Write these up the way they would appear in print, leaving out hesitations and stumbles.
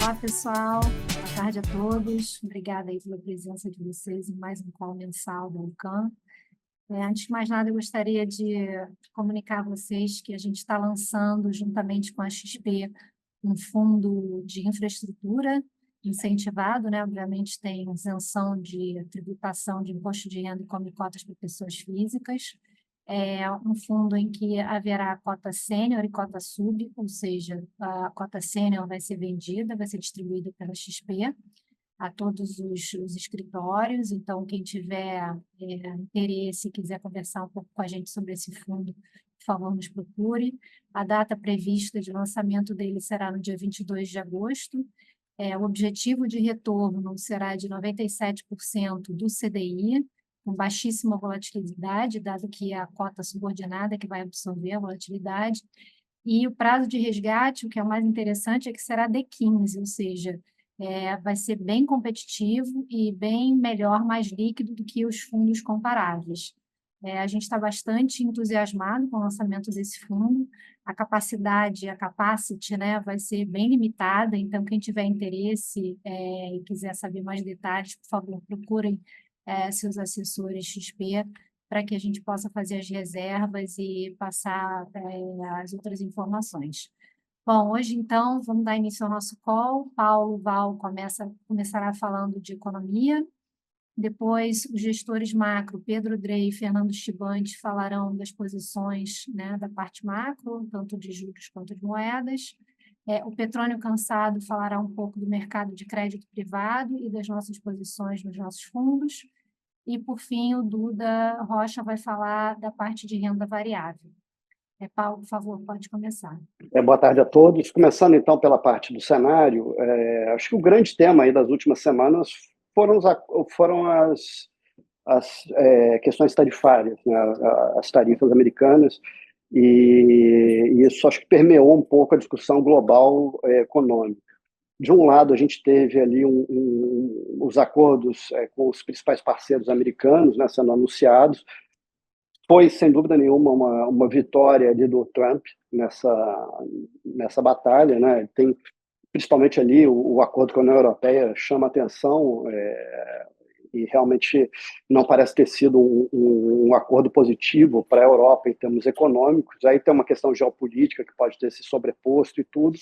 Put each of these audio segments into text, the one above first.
Olá, pessoal. Boa tarde a todos. Obrigada aí pela presença de vocês em mais um call mensal do UCAM. Antes de mais nada, eu gostaria de comunicar a vocês que a gente está lançando, juntamente com a XP, um fundo de infraestrutura incentivado, né? Obviamente tem isenção de tributação de imposto de renda e come cotas para pessoas físicas. É um fundo em que haverá cota sênior e cota sub, ou seja, a cota sênior vai ser vendida, vai ser distribuída pela XP a todos os escritórios. Então, quem tiver interesse e quiser conversar um pouco com a gente sobre esse fundo, por favor, nos procure. A data prevista de lançamento dele será no dia 22 de agosto. O objetivo de retorno será de 97% do CDI, com baixíssima volatilidade, dado que é a cota subordinada que vai absorver a volatilidade. E o prazo de resgate, o que é o mais interessante, é que será D15, ou seja, vai ser bem competitivo e bem melhor, mais líquido do que os fundos comparáveis. A gente está bastante entusiasmado com o lançamento desse fundo. A capacidade, a capacity, né, vai ser bem limitada, então quem tiver interesse e quiser saber mais detalhes, por favor, procurem seus assessores XP para que a gente possa fazer as reservas e passar as outras informações. Bom, hoje, então, vamos dar início ao nosso call. Paulo Val começará falando de economia. Depois, os gestores macro, Pedro Drey e Fernando Chibante, falarão das posições, né, da parte macro, tanto de juros quanto de moedas. O Petrônio Cansado falará um pouco do mercado de crédito privado e das nossas posições nos nossos fundos. E, por fim, o Duda Rocha vai falar da parte de renda variável. Paulo, por favor, pode começar. Boa tarde a todos. Começando, então, pela parte do cenário, acho que o grande tema aí das últimas semanas foram as questões tarifárias, né, as tarifas americanas, e isso acho que permeou um pouco a discussão global econômica. De um lado, a gente teve ali os acordos com os principais parceiros americanos, né, sendo anunciados. Foi, sem dúvida nenhuma, uma vitória ali do Trump nessa batalha, né? Tem, principalmente ali, o acordo com a União Europeia chama atenção, e realmente não parece ter sido um acordo positivo para a Europa em termos econômicos. Aí tem uma questão geopolítica que pode ter se sobreposto e tudo,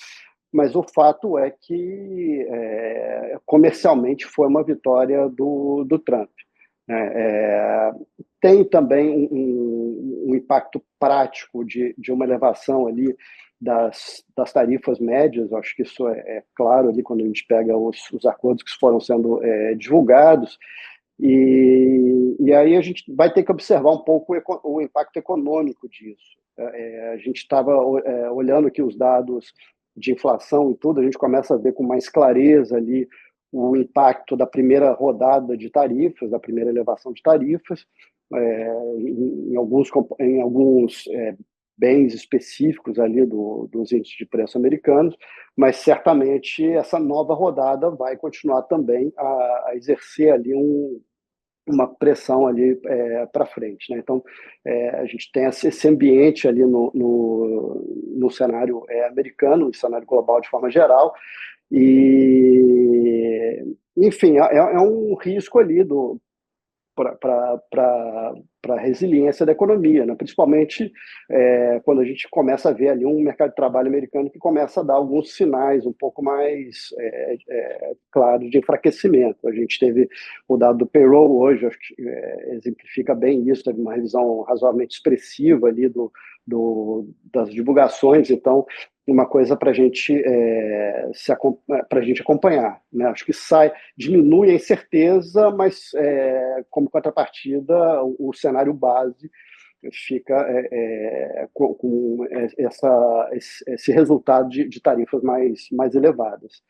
mas o fato é que comercialmente foi uma vitória do Trump. Tem também um impacto prático de uma elevação ali das tarifas médias. Eu acho que isso é claro ali quando a gente pega os acordos que foram sendo divulgados, e aí a gente vai ter que observar um pouco o impacto econômico disso. A gente estava olhando aqui os dados de inflação e tudo, a gente começa a ver com mais clareza ali o impacto da primeira rodada de tarifas, da primeira elevação de tarifas, em alguns bens específicos ali dos índices de preço americanos, mas certamente essa nova rodada vai continuar também a exercer ali uma pressão ali para frente, né? Então, a gente tem esse ambiente ali no cenário americano, no cenário global de forma geral, e, enfim, é um risco ali para a resiliência da economia, né? Principalmente quando a gente começa a ver ali um mercado de trabalho americano que começa a dar alguns sinais um pouco mais claros de enfraquecimento. A gente teve o dado do payroll hoje, acho que exemplifica bem isso, teve uma revisão razoavelmente expressiva ali das divulgações. Então, uma coisa para a gente acompanhar, né? Acho que diminui a incerteza, mas como contrapartida, o cenário base fica com esse resultado de tarifas mais elevadas,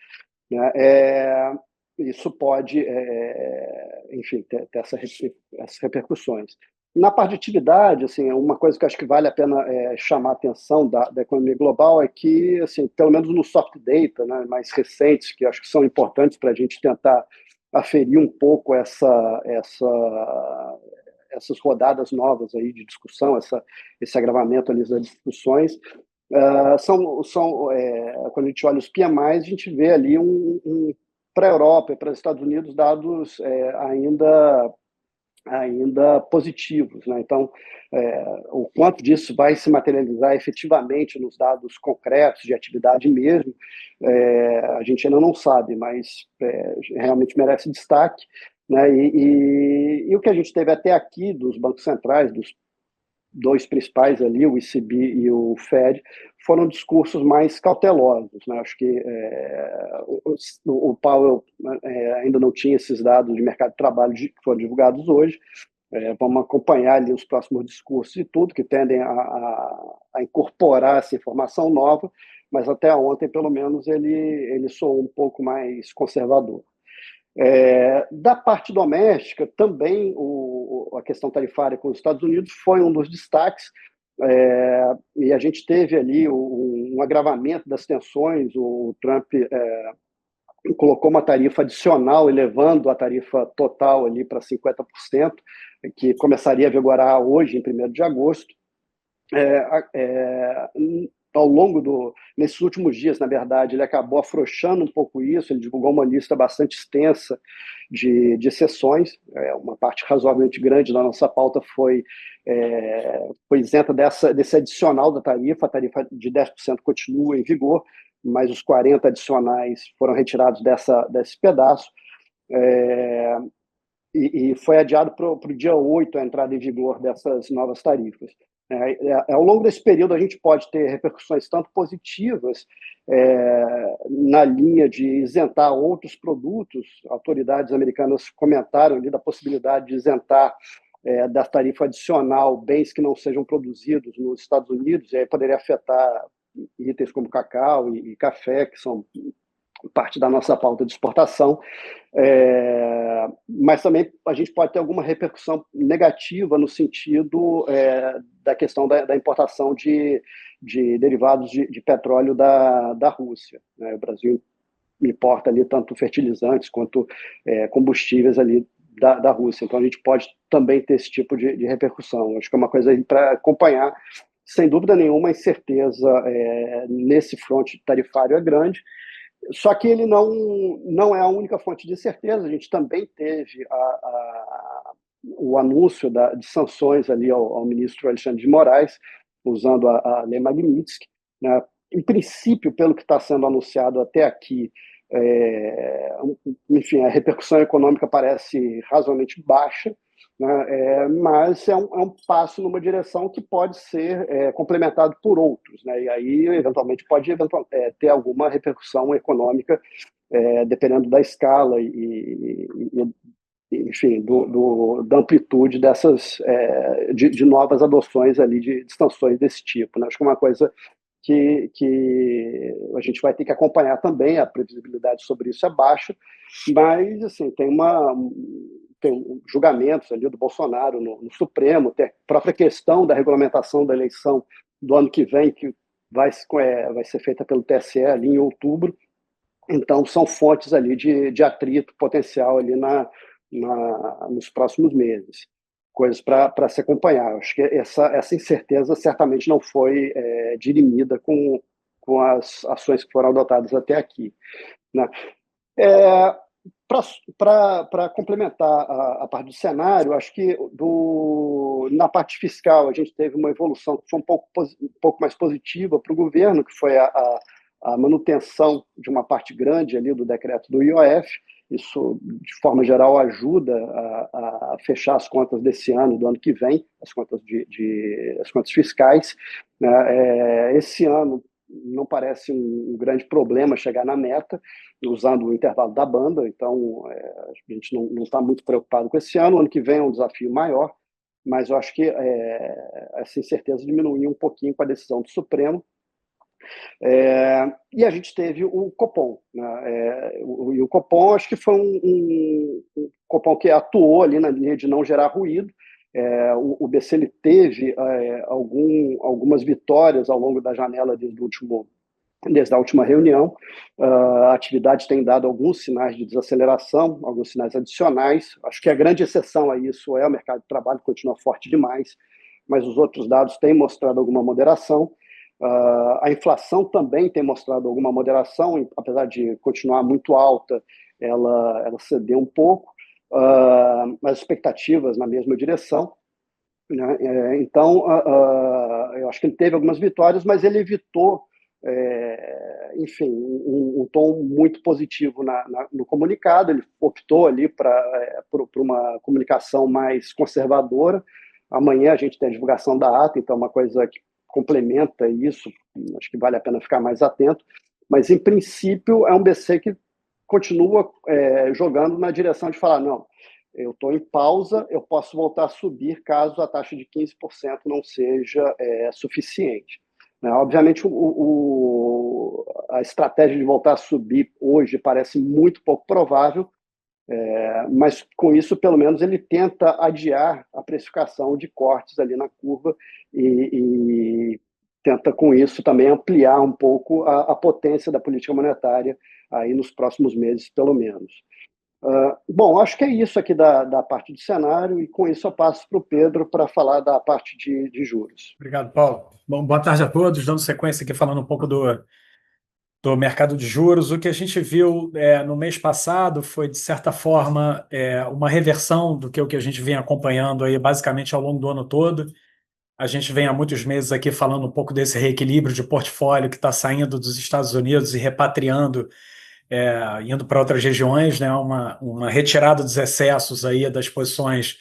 né? Isso pode, enfim, ter essas repercussões. Na parte de atividade, assim, uma coisa que acho que vale a pena chamar a atenção da economia global é que, assim, pelo menos no soft data, né, mais recentes, que acho que são importantes para a gente tentar aferir um pouco essas rodadas novas aí de discussão, esse agravamento ali das discussões, Quando a gente olha os PMIs, a gente vê ali para a Europa e para os Estados Unidos dados ainda positivos, né? Então, o quanto disso vai se materializar efetivamente nos dados concretos de atividade mesmo, a gente ainda não sabe, mas realmente merece destaque, né? E o que a gente teve até aqui dos bancos centrais, dos dois principais ali, o ECB e o Fed, foram discursos mais cautelosos, né? Acho que o Powell ainda não tinha esses dados de mercado de trabalho que foram divulgados hoje. Vamos acompanhar ali os próximos discursos e tudo, que tendem a incorporar essa informação nova, mas até ontem, pelo menos, ele soou um pouco mais conservador. Da parte doméstica, também a questão tarifária com os Estados Unidos foi um dos destaques, e a gente teve ali um agravamento das tensões. O Trump colocou uma tarifa adicional, elevando a tarifa total ali para 50%, que começaria a vigorar hoje, em 1º de agosto. Ao longo nesses últimos dias, na verdade, ele acabou afrouxando um pouco isso. Ele divulgou uma lista bastante extensa de exceções. Uma parte razoavelmente grande da nossa pauta foi isenta desse adicional da tarifa. A tarifa de 10% continua em vigor, mas os 40 adicionais foram retirados desse pedaço. E foi adiado para o dia 8 a entrada em vigor dessas novas tarifas. Ao longo desse período, a gente pode ter repercussões tanto positivas na linha de isentar outros produtos. Autoridades americanas comentaram ali da possibilidade de isentar da tarifa adicional bens que não sejam produzidos nos Estados Unidos, e aí poderia afetar itens como cacau e café, que são parte da nossa pauta de exportação. Mas também a gente pode ter alguma repercussão negativa no sentido da questão da importação de derivados de petróleo da Rússia, né? O Brasil importa ali tanto fertilizantes quanto combustíveis ali da Rússia. Então a gente pode também ter esse tipo de repercussão. Acho que é uma coisa para acompanhar. Sem dúvida nenhuma, a incerteza nesse fronte tarifário é grande. Só que ele não é a única fonte de incerteza. A gente também teve o anúncio de sanções ali ao ministro Alexandre de Moraes, usando a Lei Magnitsky, né? Em princípio, pelo que está sendo anunciado até aqui, enfim, a repercussão econômica parece razoavelmente baixa, né? Mas é um passo numa direção que pode ser complementado por outros, né? E aí, eventualmente, pode ter alguma repercussão econômica, dependendo da escala enfim, da amplitude dessas de novas adoções ali de sanções desse tipo, né? Acho que é uma coisa que a gente vai ter que acompanhar também. A previsibilidade sobre isso é baixa, mas assim, tem julgamentos ali do Bolsonaro no Supremo, tem a própria questão da regulamentação da eleição do ano que vem, que vai ser feita pelo TSE ali em outubro. Então, são fontes ali de atrito potencial ali nos próximos meses. Coisas para se acompanhar. Acho que essa incerteza certamente não foi dirimida com as ações que foram adotadas até aqui, né? Para complementar a parte do cenário, acho que na parte fiscal a gente teve uma evolução que foi um pouco mais positiva para o governo, que foi a manutenção de uma parte grande ali do decreto do IOF. Isso, de forma geral, ajuda a fechar as contas desse ano, do ano que vem, as contas as contas fiscais, né? Esse ano não parece um grande problema chegar na meta, usando o intervalo da banda. Então, a gente não está muito preocupado com esse ano. O ano que vem é um desafio maior, mas eu acho que essa incerteza diminuiu um pouquinho com a decisão do Supremo. E a gente teve o Copom, né? E o Copom, acho que foi um Copom que atuou ali na linha de não gerar ruído. O BC ele teve algumas vitórias ao longo da janela desde a última reunião. A atividade tem dado alguns sinais de desaceleração, alguns sinais adicionais. Acho que a grande exceção a isso é o mercado de trabalho, que continua forte demais, mas os outros dados têm mostrado alguma moderação. A inflação também tem mostrado alguma moderação, apesar de continuar muito alta, ela cedeu um pouco, as expectativas na mesma direção, né? Então, eu acho que ele teve algumas vitórias, mas ele evitou, enfim, um tom muito positivo no comunicado. Ele optou ali por uma comunicação mais conservadora. Amanhã a gente tem a divulgação da ata, então é uma coisa que complementa isso, acho que vale a pena ficar mais atento, mas em princípio é um BC que continua jogando na direção de falar, não, eu estou em pausa, eu posso voltar a subir caso a taxa de 15% não seja suficiente. Né? Obviamente, a estratégia de voltar a subir hoje parece muito pouco provável, mas com isso, pelo menos, ele tenta adiar a precificação de cortes ali na curva e tenta, com isso, também ampliar um pouco a potência da política monetária aí nos próximos meses, pelo menos. Bom, acho que é isso aqui da parte de cenário, e com isso eu passo para o Pedro para falar da parte de juros. Obrigado, Paulo. Bom, boa tarde a todos. Dando sequência aqui, falando um pouco do mercado de juros. O que a gente viu no mês passado foi, de certa forma, uma reversão do que o que a gente vem acompanhando aí, basicamente ao longo do ano todo. A gente vem há muitos meses aqui falando um pouco desse reequilíbrio de portfólio que está saindo dos Estados Unidos e repatriando, indo para outras regiões, né? Uma retirada dos excessos aí das posições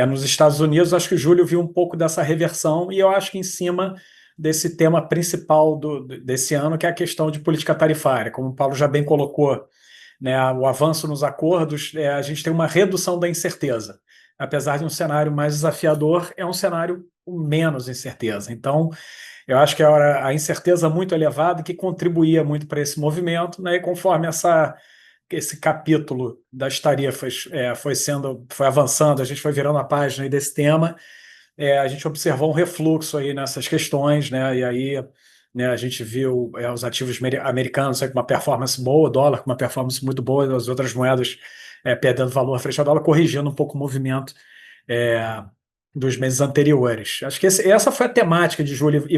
nos Estados Unidos. Acho que o Júlio viu um pouco dessa reversão, e eu acho que em cima desse tema principal desse ano, que é a questão de política tarifária. Como o Paulo já bem colocou, né, o avanço nos acordos, a gente tem uma redução da incerteza. Apesar de um cenário mais desafiador, é um cenário com menos incerteza. Então, eu acho que a incerteza muito elevada que contribuía muito para esse movimento, né, e conforme esse capítulo das tarifas foi avançando, a gente foi virando a página aí desse tema, a gente observou um refluxo aí nessas questões, né, e aí, né, a gente viu os ativos americanos com uma performance boa, o dólar com uma performance muito boa, as outras moedas perdendo valor frente ao dólar, corrigindo um pouco o movimento dos meses anteriores. Acho que essa foi a temática de julho, e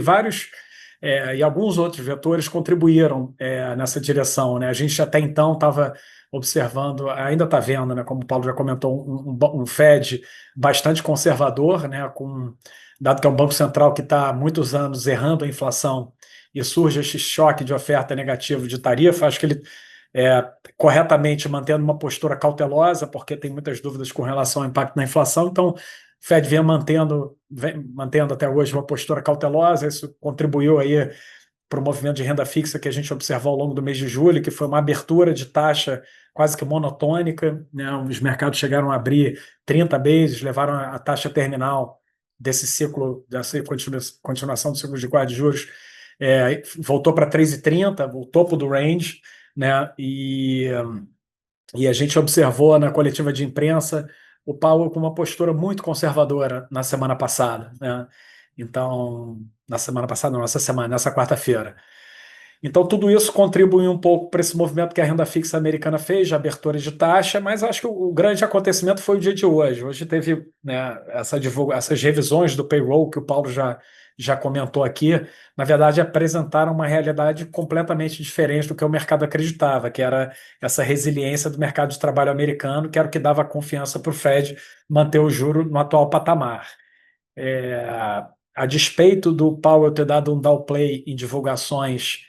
e alguns outros vetores contribuíram nessa direção, né? A gente até então estava observando, ainda está vendo, né, como o Paulo já comentou, um Fed bastante conservador, né, dado que é um banco central que está há muitos anos errando a inflação, e surge esse choque de oferta negativo de tarifa. Acho que ele corretamente mantendo uma postura cautelosa, porque tem muitas dúvidas com relação ao impacto da inflação. Então, o Fed vem mantendo até hoje uma postura cautelosa. Isso contribuiu aí para o movimento de renda fixa que a gente observou ao longo do mês de julho, que foi uma abertura de taxa quase que monotônica, né? Os mercados chegaram a abrir 30 bases, levaram a taxa terminal desse ciclo, dessa continuação do ciclo de quadro de juros, voltou para 3,30, o topo do range, né? E a gente observou na coletiva de imprensa o Powell com uma postura muito conservadora na semana passada, né? Então, na semana passada, não, nessa quarta-feira. Então, tudo isso contribui um pouco para esse movimento que a renda fixa americana fez, de abertura de taxa, mas acho que o grande acontecimento foi o dia de hoje. Hoje teve, né, essas revisões do payroll que o Paulo já comentou aqui, na verdade, apresentaram uma realidade completamente diferente do que o mercado acreditava, que era essa resiliência do mercado de trabalho americano, que era o que dava confiança para o Fed manter o juro no atual patamar. A despeito do Powell ter dado um downplay em divulgações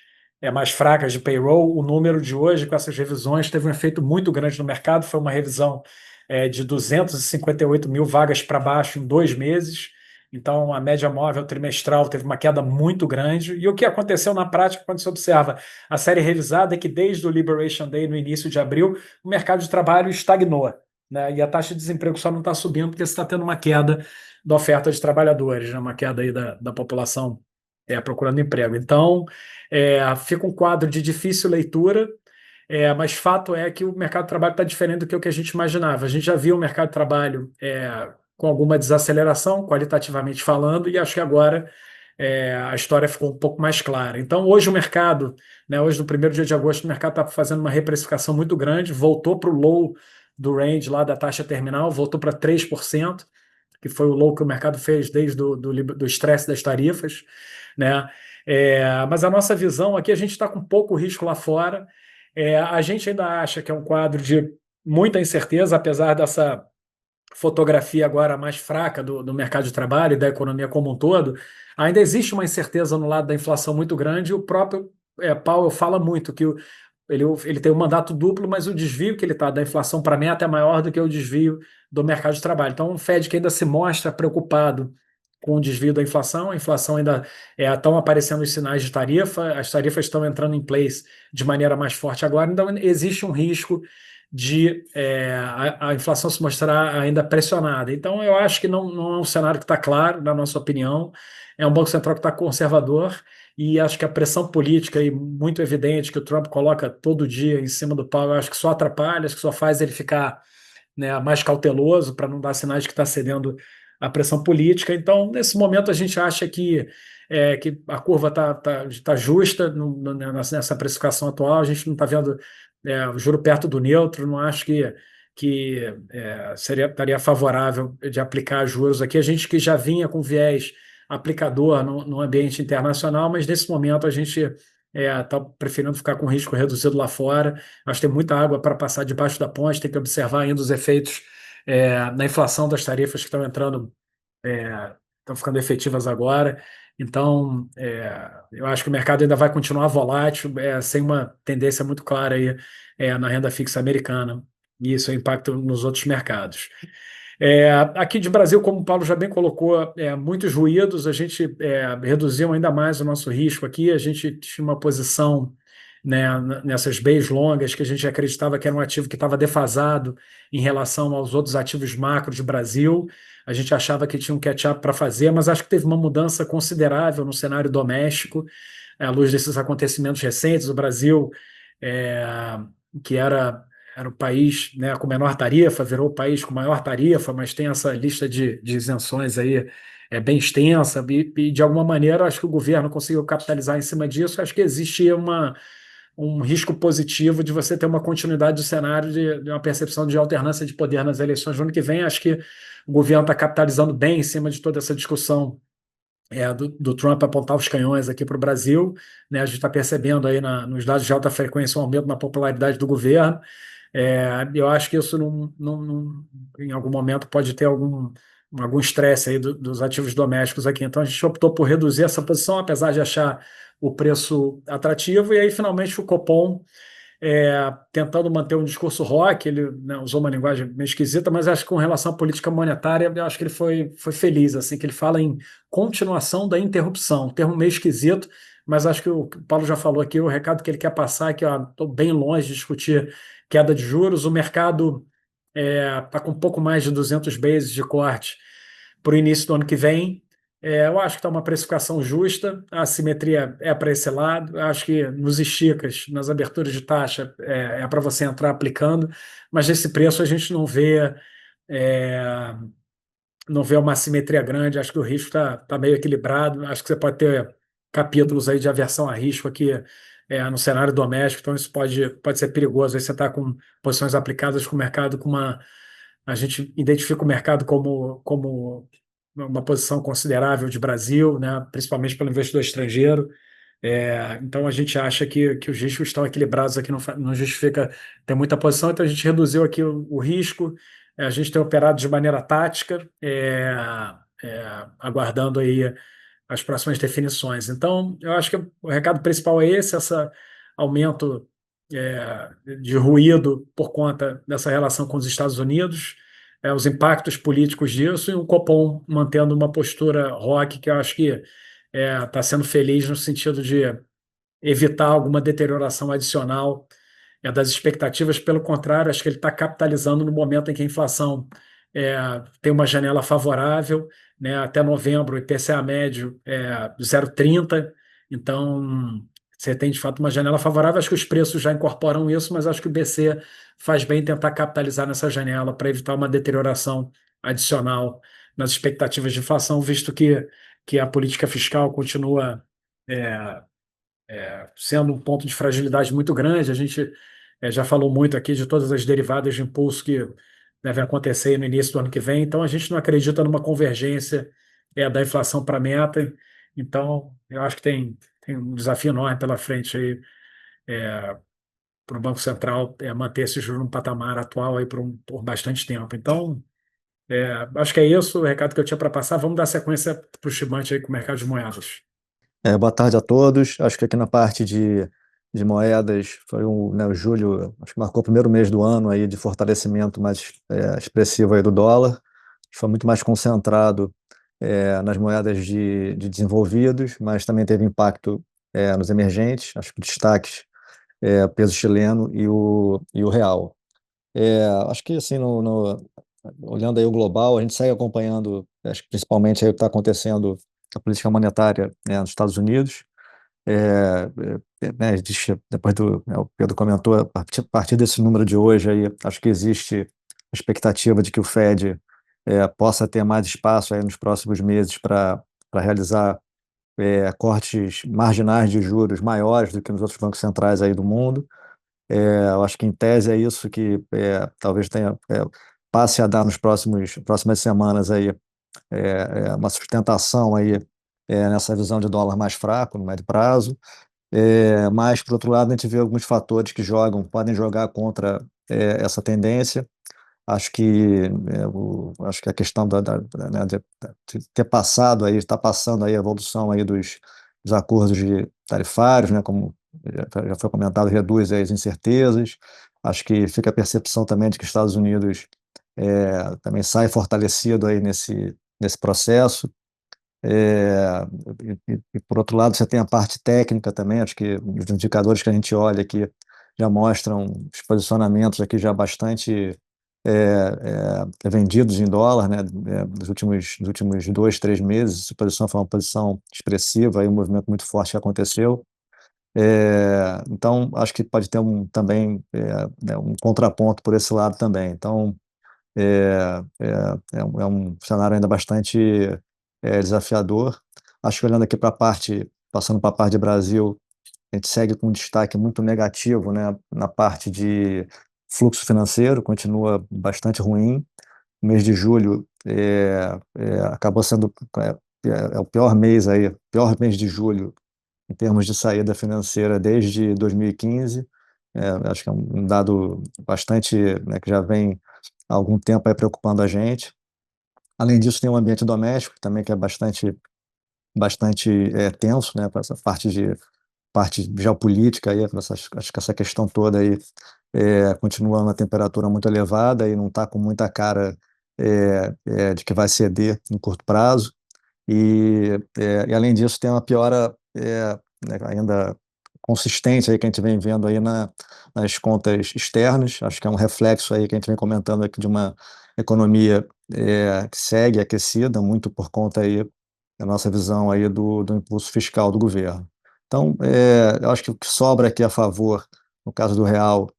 mais fracas de payroll, o número de hoje, com essas revisões, teve um efeito muito grande no mercado. Foi uma revisão de 258 mil vagas para baixo em 2 meses. Então, a média móvel trimestral teve uma queda muito grande. E o que aconteceu na prática, quando se observa a série revisada, é que desde o Liberation Day, no início de abril, o mercado de trabalho estagnou, né? E a taxa de desemprego só não está subindo porque você está tendo uma queda da oferta de trabalhadores, né? Uma queda aí da população procurando emprego. Então, fica um quadro de difícil leitura, mas fato é que o mercado de trabalho está diferente do que o que a gente imaginava. A gente já viu o mercado de trabalho com alguma desaceleração, qualitativamente falando, e acho que agora a história ficou um pouco mais clara. Então, hoje o mercado, né, hoje no primeiro dia de agosto, o mercado está fazendo uma reprecificação muito grande, voltou para o low do range lá da taxa terminal, voltou para 3%, que foi o low que o mercado fez desde do estresse das tarifas, né? Mas a nossa visão aqui, a gente está com pouco risco lá fora. A gente ainda acha que é um quadro de muita incerteza, apesar dessa fotografia agora mais fraca do mercado de trabalho e da economia como um todo. Ainda existe uma incerteza no lado da inflação muito grande, e o próprio Powell fala muito que ele tem um mandato duplo, mas o desvio que ele está da inflação para a meta é maior do que o desvio do mercado de trabalho. Então, um Fed que ainda se mostra preocupado com o desvio da inflação, a inflação ainda estão aparecendo os sinais de tarifa, as tarifas estão entrando em place de maneira mais forte agora, então existe um risco de a inflação se mostrar ainda pressionada. Então, eu acho que não é um cenário que está claro, na nossa opinião. É um Banco Central que está conservador, e acho que a pressão política aí, muito evidente que o Trump coloca todo dia em cima do Powell, eu acho que só atrapalha, acho que só faz ele ficar, né, mais cauteloso para não dar sinais de que está cedendo à pressão política. Então, nesse momento, a gente acha que a curva tá justa nessa precificação atual, a gente não está vendo o juro perto do neutro, não acho que estaria favorável de aplicar juros aqui. A gente que já vinha com viés aplicador no ambiente internacional, mas nesse momento a gente está preferindo ficar com risco reduzido lá fora. Acho que tem muita água para passar debaixo da ponte, tem que observar ainda os efeitos na inflação das tarifas que estão entrando, estão ficando efetivas agora. Então, eu acho que o mercado ainda vai continuar volátil, sem uma tendência muito clara aí, na renda fixa americana, e isso é impacto nos outros mercados. Aqui de Brasil, como o Paulo já bem colocou, muitos ruídos, a gente reduziu ainda mais o nosso risco aqui, a gente tinha uma posição, né, nessas Bs longas, que a gente acreditava que era um ativo que estava defasado em relação aos outros ativos macro de Brasil, a gente achava que tinha um catch-up para fazer, mas acho que teve uma mudança considerável no cenário doméstico, à luz desses acontecimentos recentes. O Brasil, que era o país, né, com menor tarifa, virou o país com maior tarifa, mas tem essa lista de isenções aí bem extensa, e de alguma maneira acho que o governo conseguiu capitalizar em cima disso. Acho que existia um risco positivo de você ter uma continuidade do cenário de uma percepção de alternância de poder nas eleições do ano que vem. Acho que o governo está capitalizando bem em cima de toda essa discussão do Trump apontar os canhões aqui para o Brasil, né? A gente está percebendo aí nos dados de alta frequência um aumento na popularidade do governo. Eu acho que isso em algum momento pode ter algum estresse aí dos ativos domésticos aqui. Então a gente optou por reduzir essa posição, apesar de achar o preço atrativo, e aí finalmente o Copom, tentando manter um discurso rock, ele, né, usou uma linguagem meio esquisita, mas acho que com relação à política monetária, eu acho que ele foi feliz, assim, que ele fala em continuação da interrupção, um termo meio esquisito, mas acho que o Paulo já falou aqui, o recado que ele quer passar é que estou bem longe de discutir queda de juros, o mercado está com um pouco mais de 200 bases de corte para o início do ano que vem. Eu acho que está uma precificação justa, a assimetria é para esse lado. Eu acho que nos esticas, nas aberturas de taxa, para você entrar aplicando, mas nesse preço a gente não vê uma assimetria grande. Acho que o risco tá meio equilibrado. Acho que você pode ter capítulos aí de aversão a risco aqui no cenário doméstico, então isso pode ser perigoso. Aí você está com posições aplicadas com o mercado a gente identifica o mercado como uma posição considerável de Brasil, né, principalmente pelo investidor estrangeiro. Então a gente acha que os riscos estão equilibrados aqui, não justifica ter muita posição, então a gente reduziu aqui o risco. A gente tem operado de maneira tática, aguardando aí as próximas definições. Então, eu acho que o recado principal é esse aumento de ruído por conta dessa relação com os Estados Unidos, os impactos políticos disso, e o Copom mantendo uma postura rock, que eu acho que está sendo feliz no sentido de evitar alguma deterioração adicional das expectativas. Pelo contrário, acho que ele está capitalizando no momento em que a inflação tem uma janela favorável, né, até novembro, o IPCA médio 0,30, então você tem de fato uma janela favorável. Acho que os preços já incorporam isso, mas acho que o BC faz bem tentar capitalizar nessa janela para evitar uma deterioração adicional nas expectativas de inflação, visto que a política fiscal continua sendo um ponto de fragilidade muito grande. A gente já falou muito aqui de todas as derivadas de impulso que devem acontecer no início do ano que vem, então a gente não acredita numa convergência da inflação para a meta. Então, eu acho que tem tem um desafio enorme pela frente aí para o Banco Central manter esse juros no patamar atual aí por bastante tempo. Então, acho que é isso o recado que eu tinha para passar. Vamos dar sequência para o Chibante aí com o mercado de moedas. Boa tarde a todos. Acho que aqui na parte de moedas foi né, o julho, acho que marcou o primeiro mês do ano aí de fortalecimento mais expressivo aí do dólar. Foi muito mais concentrado nas moedas de desenvolvidos, mas também teve impacto nos emergentes. Acho que destaques o peso chileno e o real. Acho que assim olhando aí o global, a gente segue acompanhando, acho que principalmente aí o que está acontecendo a política monetária, né, nos Estados Unidos. Né, depois o Pedro comentou, a partir desse número de hoje aí, acho que existe a expectativa de que o Fed possa ter mais espaço aí nos próximos meses para realizar cortes marginais de juros maiores do que nos outros bancos centrais aí do mundo. Eu acho que em tese é isso que talvez passe a dar nos próximas semanas aí uma sustentação aí nessa visão de dólar mais fraco no médio prazo. Mas, por outro lado, a gente vê alguns fatores que podem jogar contra essa tendência. Acho que a questão né, de ter passado aí, está passando aí a evolução aí dos acordos tarifários, né, como já foi comentado, reduz aí as incertezas. Acho que fica a percepção também de que os Estados Unidos também sai fortalecido aí nesse processo. É, por outro lado, você tem a parte técnica também, acho que os indicadores que a gente olha aqui já mostram os posicionamentos aqui já bastante vendidos em dólar, né, dos últimos 2, 3 meses. Essa posição foi uma posição expressiva, aí um movimento muito forte que aconteceu. Então, acho que pode ter também né, um contraponto por esse lado também. Então, é um cenário ainda bastante desafiador. Acho que olhando aqui passando para a parte de Brasil, a gente segue com um destaque muito negativo, né, na parte de fluxo financeiro, continua bastante ruim. O mês de julho acabou sendo o pior mês aí, pior mês de julho em termos de saída financeira desde 2015. Acho que é um dado bastante, né, que já vem há algum tempo aí preocupando a gente. Além disso, tem um ambiente doméstico também que é bastante tenso, né, para essa parte geopolítica aí, acho que essa questão toda aí continua uma temperatura muito elevada e não está com muita cara de que vai ceder no curto prazo. E além disso, tem uma piora né, ainda consistente aí que a gente vem vendo aí nas contas externas. Acho que é um reflexo aí que a gente vem comentando aqui de uma economia que segue aquecida, muito por conta aí da nossa visão aí do impulso fiscal do governo. Então, eu acho que o que sobra aqui a favor, no caso do real,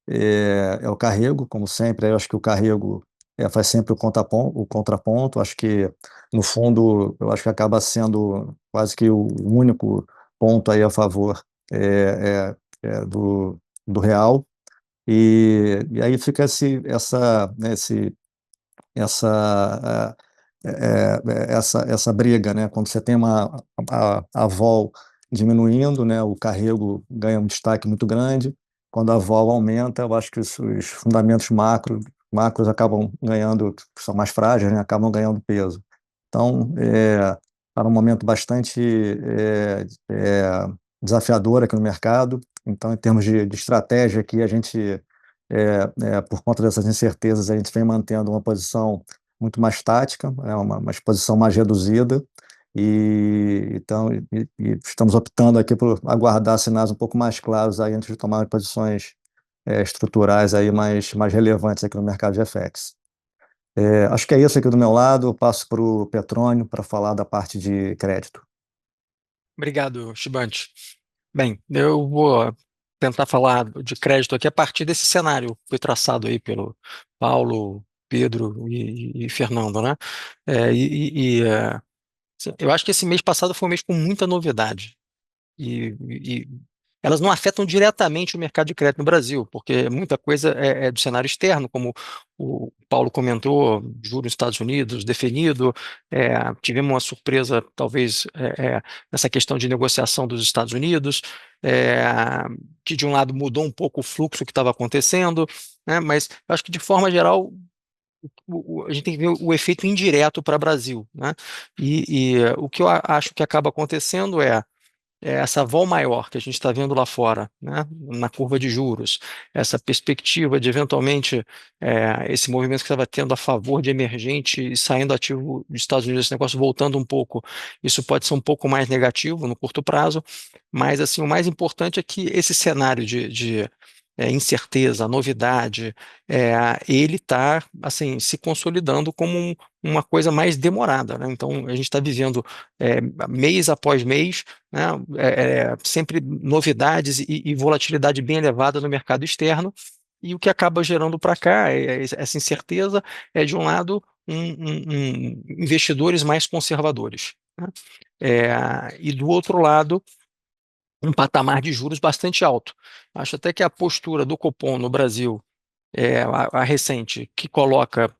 é o carrego, como sempre. Eu acho que o carrego faz sempre o contraponto. Acho que, no fundo, eu acho que acaba sendo quase que o único ponto aí a favor do real. E aí fica né, essa, essa briga, né? Quando você tem a vol diminuindo, né? O carrego ganha um destaque muito grande. Quando a vol aumenta, eu acho que os fundamentos macros acabam ganhando, que são mais frágeis, né? Acabam ganhando peso. Então, está num momento bastante desafiador aqui no mercado. Então, em termos de estratégia aqui, a gente, por conta dessas incertezas, a gente vem mantendo uma posição muito mais tática, uma exposição mais reduzida, então estamos optando aqui por aguardar sinais um pouco mais claros aí antes de tomar posições estruturais aí mais relevantes aqui no mercado de FX. Acho que é isso aqui do meu lado. Eu passo para o Petrônio para falar da parte de crédito. Obrigado, Chibante. Bem, eu vou tentar falar de crédito aqui a partir desse cenário que foi traçado aí pelo Paulo, Pedro e Fernando, né? Eu acho que esse mês passado foi um mês com muita novidade. E elas não afetam diretamente o mercado de crédito no Brasil, porque muita coisa é do cenário externo, como o Paulo comentou, juros nos Estados Unidos definido, tivemos uma surpresa, talvez, nessa questão de negociação dos Estados Unidos, é, que de um lado mudou um pouco o fluxo que estava acontecendo, né, mas eu acho que de forma geral a gente tem que ver o efeito indireto para o Brasil, né? O que eu acho que acaba acontecendo é essa vol maior que a gente está vendo lá fora, né, na curva de juros, essa perspectiva de eventualmente esse movimento que estava tendo a favor de emergente e saindo ativo dos Estados Unidos, esse negócio voltando um pouco, isso pode ser um pouco mais negativo no curto prazo, mas assim, o mais importante é que esse cenário de incerteza, novidade, ele está assim, se consolidando como uma coisa mais demorada, né? Então, a gente está vivendo mês após mês, né, sempre novidades e volatilidade bem elevada no mercado externo, e o que acaba gerando para cá essa incerteza de um lado, investidores mais conservadores, né? E do outro lado, um patamar de juros bastante alto. Acho até que a postura do Copom no Brasil, a recente, que coloca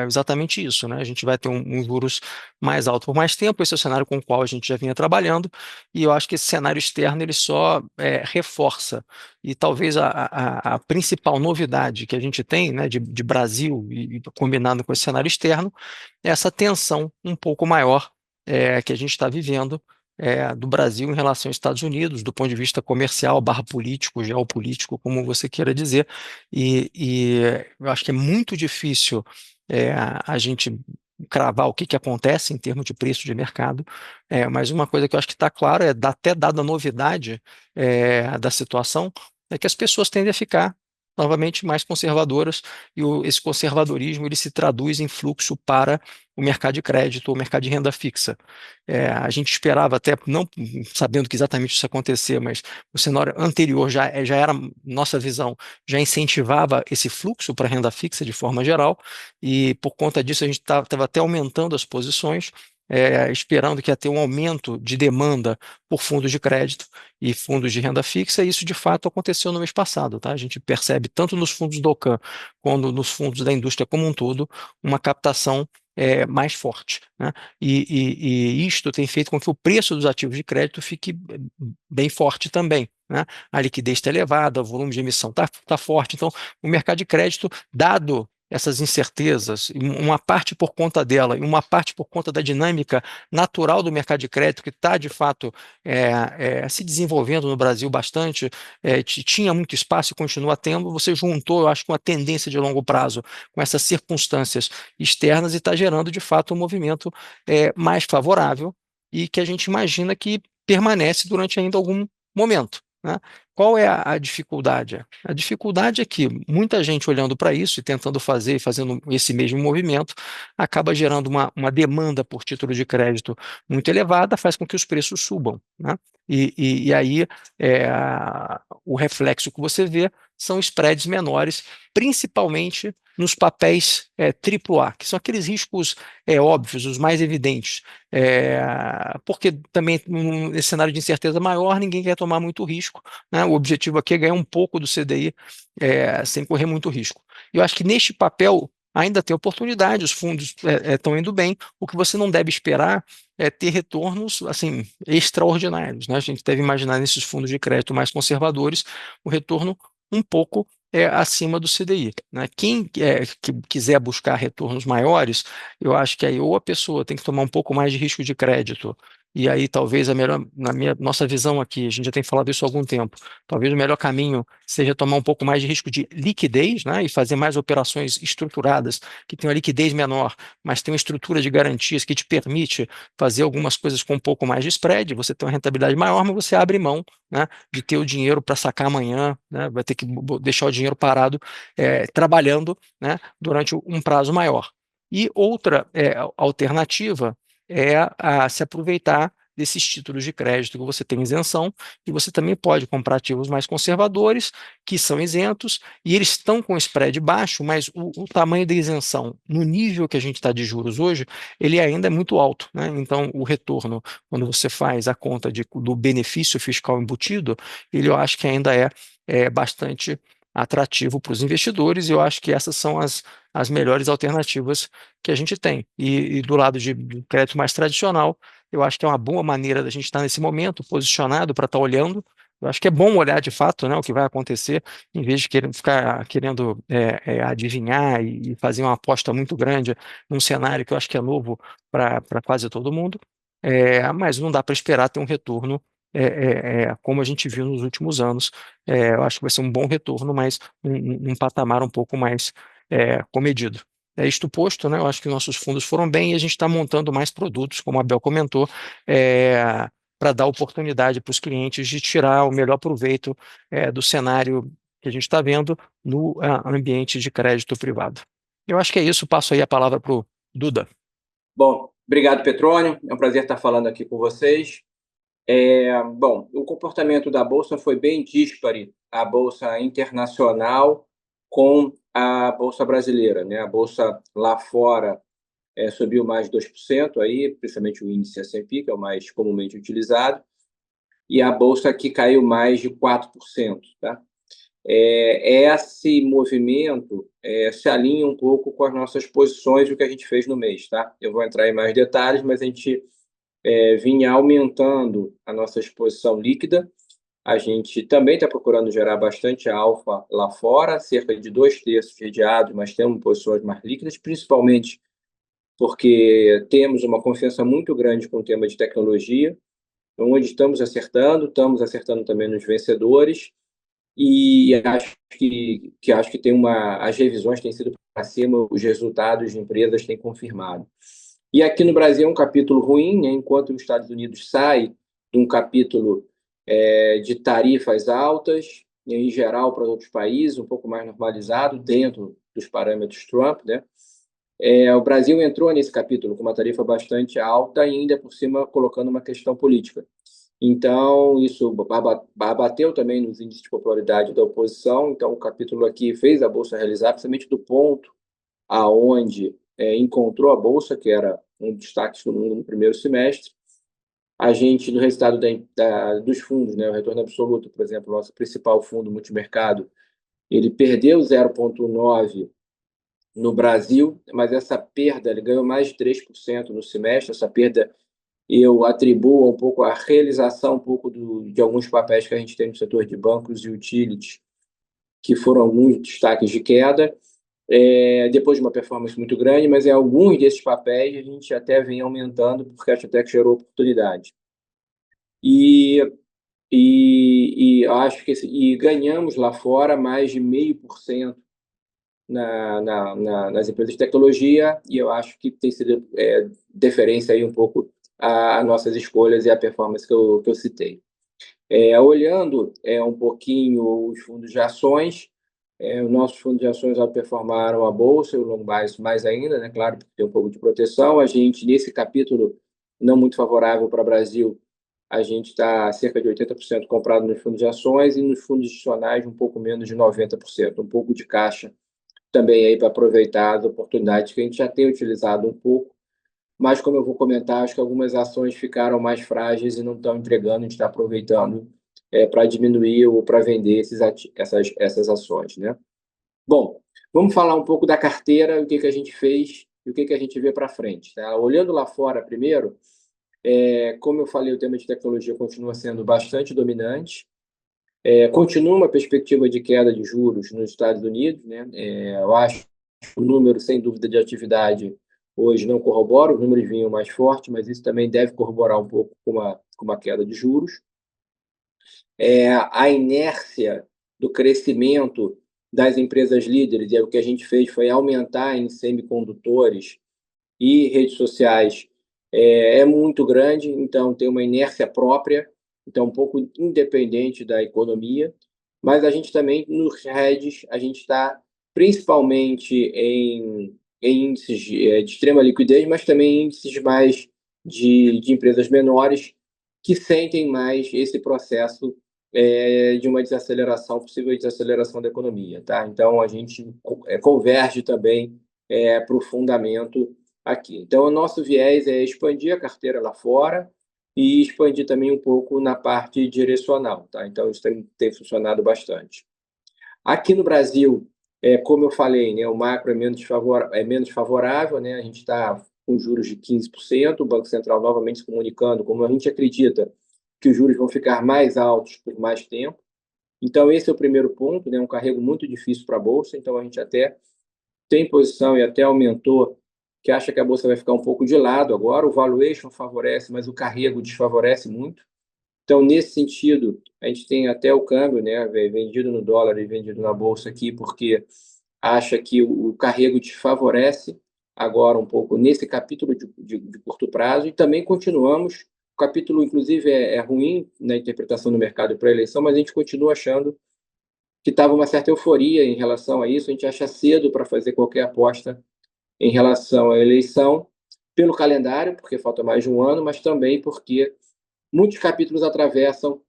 exatamente isso, né? A gente vai ter um juros mais alto por mais tempo, esse é o cenário com o qual a gente já vinha trabalhando, e eu acho que esse cenário externo ele só reforça, e talvez a principal novidade que a gente tem, né, de Brasil, e combinado com esse cenário externo, é essa tensão um pouco maior que a gente está vivendo do Brasil em relação aos Estados Unidos, do ponto de vista comercial, barra político, geopolítico, como você queira dizer, e eu acho que é muito difícil a gente cravar o que acontece em termos de preço de mercado, mas uma coisa que eu acho que está claro até dada a novidade da situação, é que as pessoas tendem a ficar novamente mais conservadoras, e esse conservadorismo ele se traduz em fluxo para o mercado de crédito ou mercado de renda fixa. A gente esperava até, não sabendo que exatamente isso ia acontecer, mas o cenário anterior já era, nossa visão, já incentivava esse fluxo para renda fixa de forma geral, e por conta disso a gente estava até aumentando as posições, esperando que ia ter um aumento de demanda por fundos de crédito e fundos de renda fixa, e isso de fato aconteceu no mês passado, tá? A gente percebe tanto nos fundos do OCAN quanto nos fundos da indústria como um todo, uma captação mais forte, né? E isto tem feito com que o preço dos ativos de crédito fique bem forte também, né? A liquidez está elevada, o volume de emissão está forte, então o mercado de crédito, dado essas incertezas, uma parte por conta dela e uma parte por conta da dinâmica natural do mercado de crédito, que está, de fato, se desenvolvendo no Brasil bastante, tinha muito espaço e continua tendo, você juntou, eu acho, com uma tendência de longo prazo, com essas circunstâncias externas, e está gerando, de fato, um movimento mais favorável e que a gente imagina que permanece durante ainda algum momento, né? Qual é a dificuldade? A dificuldade é que muita gente olhando para isso e tentando fazer, fazendo esse mesmo movimento, acaba gerando uma demanda por título de crédito muito elevada, faz com que os preços subam, né? E aí o reflexo que você vê são spreads menores, principalmente nos papéis AAA, que são aqueles riscos óbvios, os mais evidentes, porque também nesse cenário de incerteza maior, ninguém quer tomar muito risco, né? O objetivo aqui é ganhar um pouco do CDI sem correr muito risco. Eu acho que neste papel ainda tem oportunidade, os fundos estão indo bem, o que você não deve esperar é ter retornos assim extraordinários, né? A gente deve imaginar nesses fundos de crédito mais conservadores o retorno um pouco acima do CDI, né? Quem que quiser buscar retornos maiores, eu acho que aí ou a pessoa tem que tomar um pouco mais de risco de crédito, e aí talvez na nossa visão aqui, a gente já tem falado isso há algum tempo, talvez o melhor caminho seja tomar um pouco mais de risco de liquidez, né? E fazer mais operações estruturadas, que tem uma liquidez menor, mas tem uma estrutura de garantias que te permite fazer algumas coisas com um pouco mais de spread, você tem uma rentabilidade maior, mas você abre mão, né, de ter o dinheiro para sacar amanhã, né? Vai ter que deixar o dinheiro parado trabalhando, né, durante um prazo maior. E outra alternativa é a se aproveitar desses títulos de crédito que você tem isenção, e você também pode comprar ativos mais conservadores, que são isentos, e eles estão com spread baixo, mas o tamanho da isenção, no nível que a gente está de juros hoje, ele ainda é muito alto, né? Então, o retorno, quando você faz a conta do benefício fiscal embutido, ele eu acho que ainda é bastante atrativo para os investidores, e eu acho que essas são as melhores alternativas que a gente tem. E do lado de crédito mais tradicional, eu acho que é uma boa maneira da gente estar nesse momento posicionado para estar olhando. Eu acho que é bom olhar de fato, né, o que vai acontecer, em vez de ficar querendo adivinhar e fazer uma aposta muito grande num cenário que eu acho que é novo para quase todo mundo. Mas não dá para esperar ter um retorno como a gente viu nos últimos anos. Eu acho que vai ser um bom retorno, mas um patamar um pouco mais comedido. Isto posto, né, eu acho que nossos fundos foram bem e a gente está montando mais produtos, como a Bel comentou, para dar oportunidade para os clientes de tirar o melhor proveito do cenário que a gente está vendo no ambiente de crédito privado. Eu acho que é isso, passo aí a palavra para o Duda. Bom, obrigado, Petrônio. É um prazer estar falando aqui com vocês. Bom, o comportamento da Bolsa foi bem díspare, a Bolsa internacional com a Bolsa brasileira, né? A Bolsa lá fora subiu mais de 2%, aí, principalmente o índice S&P, que é o mais comumente utilizado, e a Bolsa aqui caiu mais de 4%. Tá? Esse movimento se alinha um pouco com as nossas posições e o que a gente fez no mês. Tá? Eu vou entrar em mais detalhes, mas a gente vinha aumentando a nossa exposição líquida. A gente também está procurando gerar bastante alfa lá fora, cerca de 2/3 redeados, mas temos posições mais líquidas, principalmente porque temos uma confiança muito grande com o tema de tecnologia, onde estamos acertando também nos vencedores, e acho que tem as revisões têm sido para cima, os resultados de empresas têm confirmado. E aqui no Brasil é um capítulo ruim, né? Enquanto os Estados Unidos sai de um capítulo de tarifas altas, em geral para outros países, um pouco mais normalizado, dentro dos parâmetros Trump, né? O Brasil entrou nesse capítulo com uma tarifa bastante alta e ainda por cima colocando uma questão política. Então, isso abateu também nos índices de popularidade da oposição. Então, o capítulo aqui fez a Bolsa realizar, principalmente do ponto aonde encontrou a Bolsa, que era um destaque do mundo no primeiro semestre. A gente, no resultado dos fundos, né, o retorno absoluto, por exemplo, o nosso principal fundo multimercado, ele perdeu 0,9% no Brasil, mas essa perda, ele ganhou mais de 3% no semestre. Essa perda eu atribuo um pouco à realização de alguns papéis que a gente tem no setor de bancos e utilities, que foram alguns destaques de queda, depois de uma performance muito grande, mas alguns desses papéis a gente até vem aumentando, porque acho até que gerou oportunidade. E acho que ganhamos lá fora mais de 0,5% nas empresas de tecnologia, e eu acho que tem sido deferência aí um pouco a nossas escolhas e a performance que eu citei. Olhando um pouquinho os fundos de ações, os nossos fundos de ações performaram a Bolsa e o long mais ainda, né? Claro, porque tem um pouco de proteção. A gente, nesse capítulo não muito favorável para o Brasil, a gente está cerca de 80% comprado nos fundos de ações e nos fundos institucionais um pouco menos de 90%, um pouco de caixa também aí para aproveitar as oportunidades que a gente já tem utilizado um pouco, mas como eu vou comentar, acho que algumas ações ficaram mais frágeis e não estão entregando, a gente está aproveitando para diminuir ou para vender essas ações, né? Bom, vamos falar um pouco da carteira, o que a gente fez e o que a gente vê para frente. Tá? Olhando lá fora primeiro, como eu falei, o tema de tecnologia continua sendo bastante dominante. Continua uma perspectiva de queda de juros nos Estados Unidos, né? Eu acho que o número, sem dúvida, de atividade hoje não corrobora, os números vinham mais fortes, mas isso também deve corroborar um pouco com uma queda de juros. A inércia do crescimento das empresas líderes, e o que a gente fez foi aumentar em semicondutores e redes sociais, é muito grande, então tem uma inércia própria, então um pouco independente da economia, mas a gente também, nos hedges, a gente está principalmente em índices de extrema liquidez, mas também índices mais de empresas menores, que sentem mais esse processo de uma desaceleração, possível desaceleração da economia, tá? Então, a gente converge também para o fundamento aqui. Então, o nosso viés é expandir a carteira lá fora e expandir também um pouco na parte direcional, tá? Então, isso tem funcionado bastante. Aqui no Brasil, como eu falei, né, o macro é menos favorável, né? A gente está com juros de 15%, o Banco Central novamente se comunicando, como a gente acredita que os juros vão ficar mais altos por mais tempo. Então, esse é o primeiro ponto, né? Um carrego muito difícil para a Bolsa, então a gente até tem posição e até aumentou, que acha que a Bolsa vai ficar um pouco de lado agora, o valuation favorece, mas o carrego desfavorece muito. Então, nesse sentido, a gente tem até o câmbio, né, vendido no dólar e vendido na Bolsa aqui, porque acha que o carrego desfavorece agora um pouco nesse capítulo de curto prazo, e também continuamos. O capítulo, inclusive, é ruim na interpretação do mercado para a eleição, mas a gente continua achando que estava uma certa euforia em relação a isso. A gente acha cedo para fazer qualquer aposta em relação à eleição, pelo calendário, porque falta mais de um ano, mas também porque muitos capítulos atravessam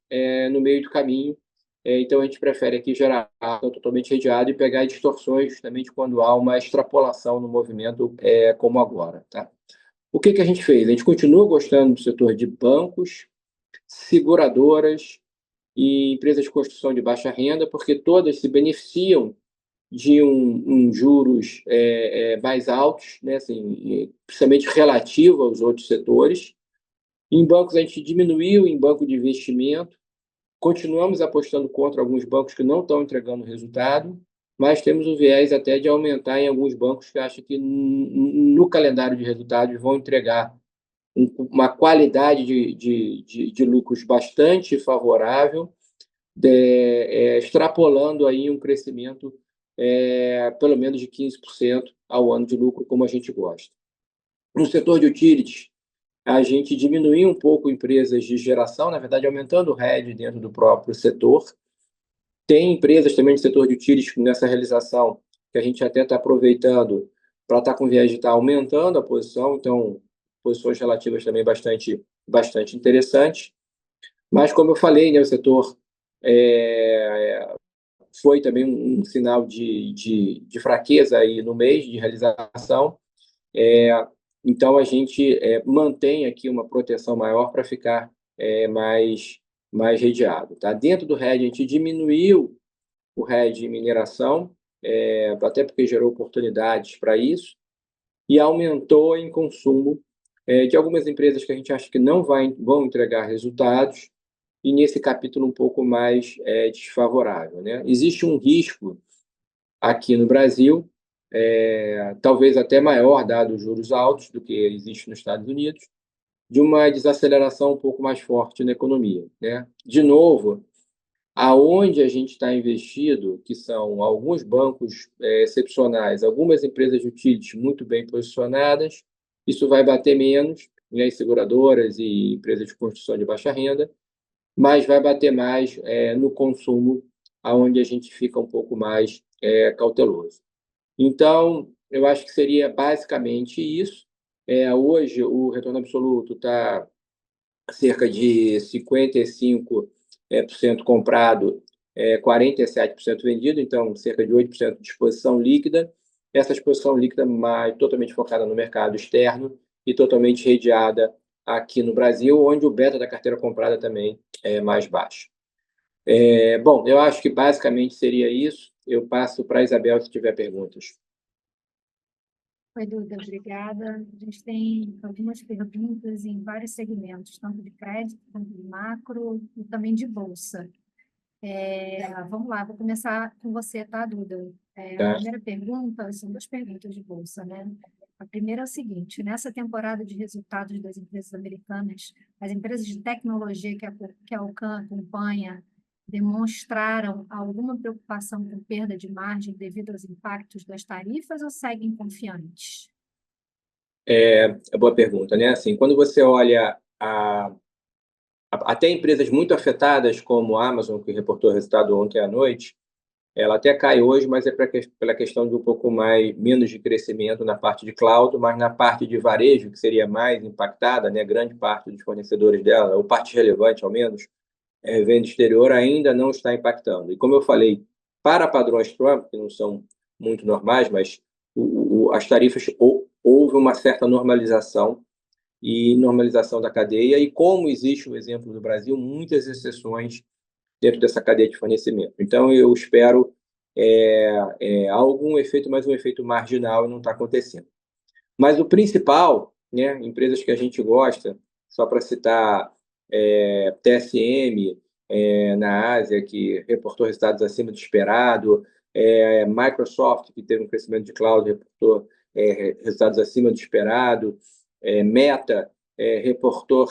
no meio do caminho. Então, a gente prefere aqui gerar totalmente redeado e pegar distorções justamente quando há uma extrapolação no movimento como agora, tá? O que a gente fez? A gente continua gostando do setor de bancos, seguradoras e empresas de construção de baixa renda, porque todas se beneficiam de juros mais altos, né, assim, principalmente relativo aos outros setores. Em bancos, a gente diminuiu em banco de investimento, continuamos apostando contra alguns bancos que não estão entregando resultado, mas temos o viés até de aumentar em alguns bancos que acham que no calendário de resultados vão entregar uma qualidade de lucros bastante favorável, extrapolando aí um crescimento pelo menos de 15% ao ano de lucro, como a gente gosta. No setor de utilities, a gente diminuiu um pouco empresas de geração, na verdade, aumentando o hedge dentro do próprio setor. Tem empresas também do setor de utilities nessa realização que a gente até está aproveitando para estar com viés de estar aumentando a posição, então, posições relativas também bastante interessantes. Mas, como eu falei, né, o setor foi também um sinal de fraqueza aí no mês de realização. Então, a gente mantém aqui uma proteção maior para ficar mais redeado, tá? Dentro do hedge, a gente diminuiu o hedge de mineração, até porque gerou oportunidades para isso, e aumentou em consumo de algumas empresas que a gente acha que não vão entregar resultados, e nesse capítulo um pouco mais desfavorável, né? Existe um risco aqui no Brasil, talvez até maior, dado os juros altos do que existe nos Estados Unidos, de uma desaceleração um pouco mais forte na economia, né? De novo, aonde a gente está investido, que são alguns bancos excepcionais, algumas empresas de utilities muito bem posicionadas, isso vai bater menos, né, seguradoras e empresas de construção de baixa renda, mas vai bater mais no consumo, aonde a gente fica um pouco mais cauteloso. Então, eu acho que seria basicamente isso. Hoje, o retorno absoluto está cerca de 55% comprado, 47% vendido, então cerca de 8% de exposição líquida. Essa exposição líquida totalmente focada no mercado externo e totalmente redeada aqui no Brasil, onde o beta da carteira comprada também é mais baixo. Bom, eu acho que basicamente seria isso. Eu passo para a Isabel se tiver perguntas. Oi, Duda, obrigada. A gente tem algumas perguntas em vários segmentos, tanto de crédito, quanto de macro e também de bolsa. Vamos lá, vou começar com você, tá, Duda? A primeira pergunta, são duas perguntas de bolsa, né? A primeira é o seguinte: nessa temporada de resultados das empresas americanas, as empresas de tecnologia que a Alcan acompanha demonstraram alguma preocupação com perda de margem devido aos impactos das tarifas ou seguem confiantes? Boa pergunta, né? Assim, quando você olha até empresas muito afetadas, como a Amazon, que reportou resultado ontem à noite, Ela até cai hoje, mas é pela questão de um pouco menos de crescimento na parte de cloud, mas na parte de varejo, que seria mais impactada, né, grande parte dos fornecedores dela, ou parte relevante ao menos, venda exterior ainda não está impactando. E como eu falei, para padrões Trump, que não são muito normais, mas as tarifas, houve uma certa normalização da cadeia, e como existe o exemplo do Brasil, muitas exceções dentro dessa cadeia de fornecimento. Então, eu espero algum efeito, mas um efeito marginal, e não está acontecendo. Mas o principal, né, empresas que a gente gosta, só para citar TSM, na Ásia, que reportou resultados acima do esperado, Microsoft, que teve um crescimento de cloud, reportou resultados acima do esperado, Meta reportou